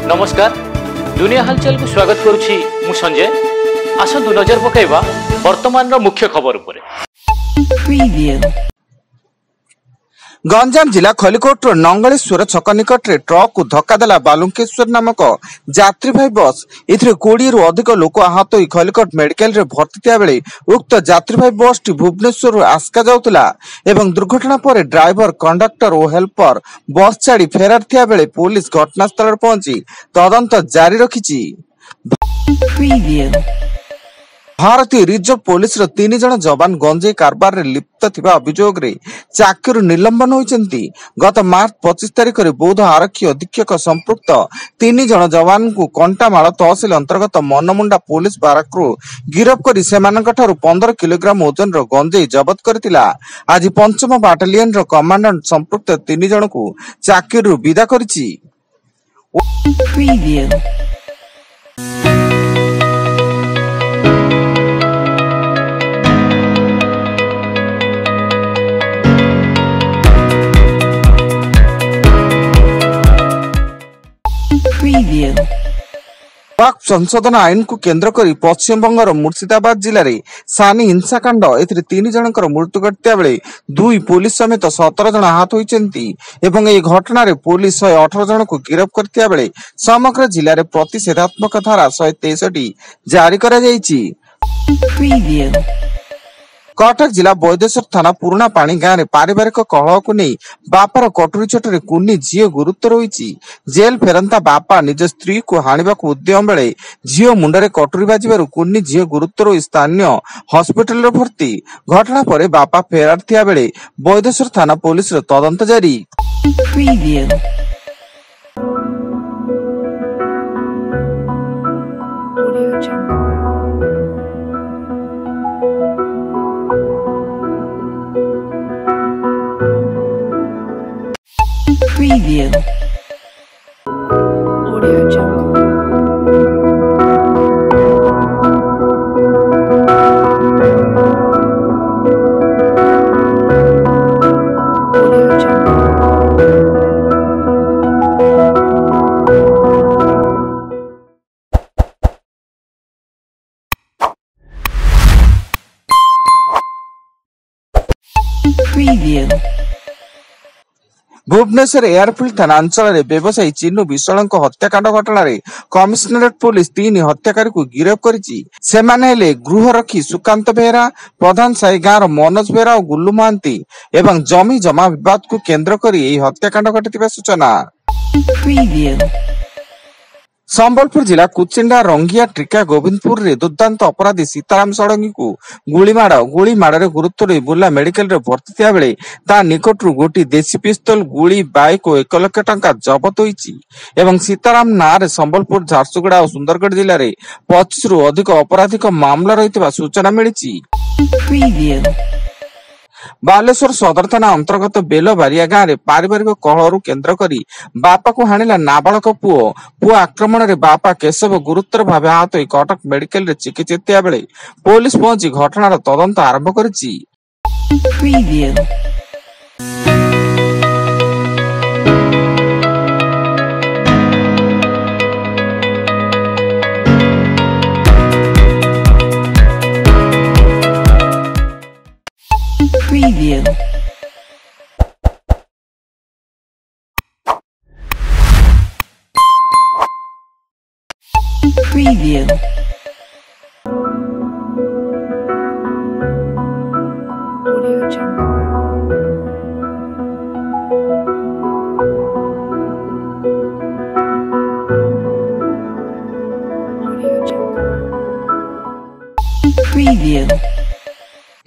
नमस्कार दुनिया हालचाल को स्वागत करुछि मु संजय। आसंतु नजर पकाइबा वर्तमान रो मुख्य खबर उपरे। गंजाम जिला खलिकोट नंगलेश्वर छक निकट रे ट्रक को धक्का देला बालुंकेश्वर नामक यात्रीवाही बस। इथरे 20 रु अधिक लोक आहत होई खलिकोट मेडिकल रे भर्ती थिया बेले उक्त यात्रीवाही बस टी भुवनेश्वर आस्का जाउतला एवं दुर्घटना पर ड्राइवर कंडक्टर और हेल्पर बस छाड़ी फेरार थिया बेले पुलिस घटनास्थल रे पहुंची तदंत जारी रखिछि। भारतीय रिजर्व पुलिस रो 3 जन जवान गंजेई कारबार रे लिप्त थिबा अभियोग रे चाकरी निलंबन होइचंती। गत मार्च 25 तारिख रे बौद्ध आरक्षी अधीक्षक संपृक्त 3 जन जवान को कंटामाल तहसील अंतर्गत मनमुंडा पुलिस बारकरू गिरफ करी सेमानक ठारू 15 किलोग्राम ओजन रो गंजेई जब्त करथिला। आज 5म बाटालियन रो कमांडेंट संपृक्त 3 जन को चाकरी रु विदा करछि। वक्फ संशोधन आईन को केंद्र करी पश्चिम बंगर मुर्शिदाबाद जिले में सानी हिंसाकांड एथिरे 3 जनकर मृत्यु घटिया बेले 2 पुलिस समेत 17 जन आहत होइचंती एवं ए घटना रे पुलिस 118 जन को गिरफ्त करथिया बेले समग्र जिले में प्रतिषेधात्मक धारा 163 जारी करा जायछि। कटक जिला वैदेश्वर थाना पुराना पानी गाँव में पारिवारिक कलह को नहीं बापार कटुरी चोटरे कुनी झील गुरुतर होइछि। जेल फेरंता बापा निज स्त्री को हाणिबाकु उद्यम बेले झील मुंडरे कटुरी बाजिबारु कुनी झील गुरुतर होई स्थानीय हॉस्पिटल रे भर्ती। घटना परे बापा फेरार थिया बेले वैदेश्वर थाना पुलिस रे तदंत जारी। Preview. Audio Jungle. Audio Jungle. Preview. Bhubaneswar airfield थाना अंचल रे व्यवसायी चिन्नू विश्वाल हत्याकांड घटना रे कमिशनरेट पुलिस 3 हत्याकारी को गिरफ्त करिछि। सेमाने हेले गृहरक्षी सुकांत बेहरा, प्रधान साई गाँव मनोज बेहरा और गुल्लू महांती एवं जमी जमा विवाद को केंद्र करी एही हत्याकांड घटिथिबा सूचना। संबलपुर जिला कुचिंडा रंगिया ट्रिका गोविंदपुर रे दुर्दांत अपराधी सीताराम षडंगी को गुली माड़ गुरुत्व बुर्ला मेडिकल रे भर्ती थिया बेले ता निकटरू गोटी देसी पिस्तल गुली बाइक और 1 लाख टंका जब्त होइछि एवं सीताराम नारे संबलपुर झारसुगुड़ा और सुंदरगढ़ जिले रे 25 रु अधिक आपराधिक मामला रहितबा सूचना मिलिछि। बालेश्वर सदर थाना अंतर्गत बेलबारिया गाँव में पारिवारिक कलह केंद्र करी बापा को हाणिला नाबालक पुओ आक्रमण रे बापा केशव गुरुतर भाव आहत होई कटक मेडिकल रे चिकित्सित थिया बेले पुलिस पहुंची घटनार तदंत आरंभ करिछि। Preview. Preview. Audio Jungle. Audio Jungle. Preview.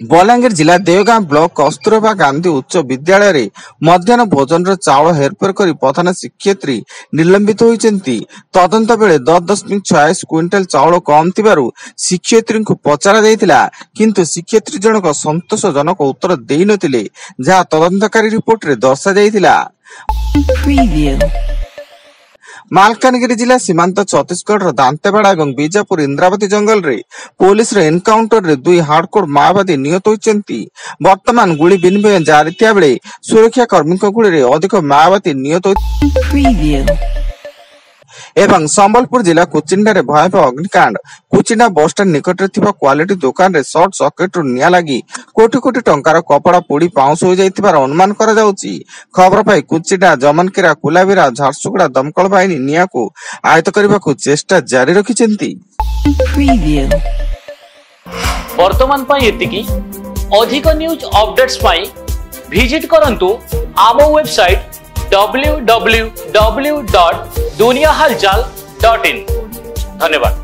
Balangir जिला देवगां ब्लॉक कस्तूरबा गांधी उच्च विद्यालय रे मध्याह्न भोजन रो चावल हेरफेर करी प्रधान शिक्षयित्री निलंबित होइचंती। तदंत बेले 10.46 क्विंटल चावल कम थिबारु शिक्षयित्री को पचरा जायतिला किंतु शिक्षयित्री जनक संतोषजनक उत्तर देई नथिले जहा तदंतकारी रिपोर्ट रे दर्शा जायतिला। मालकानगिरी जिला सीमांत छत्तीसगढ़ दांतेवाड़ा और बीजापुर इंद्रावती जंगल रे पुलिस रे एनकाउंटर रे 2 हार्डकोर माओवादी निहत होइचंती। वर्तमान गुली विनिमय जारी थिया बेले सुरक्षा कर्मी गुली रे अधिक माओवादी निहत। एवं संबलपुर जिला कुचिंडा रे भयावह अग्निकांड कुचिंडा बस स्टैंड निकट थिबा क्वालिटी दुकान रे शॉर्ट सर्किट रु निया लागि कोटी कोटी टंकार कपड़ा पोड़ी पाउस हो जाइथिबार अनुमान करा जाउची। खबर पाई कुचिंडा जमनकिरा कुलाबिरा झारसुगुड़ा दमकल बाहिनी निया को आयत्त करबाकू चेष्टा जारी रखिसेंती। Preview. वर्तमान पाई एतिकी अधिक न्यूज अपडेट्स पाई विजिट करंतु आम वेबसाइट www.duniyahalchal.in। धन्यवाद।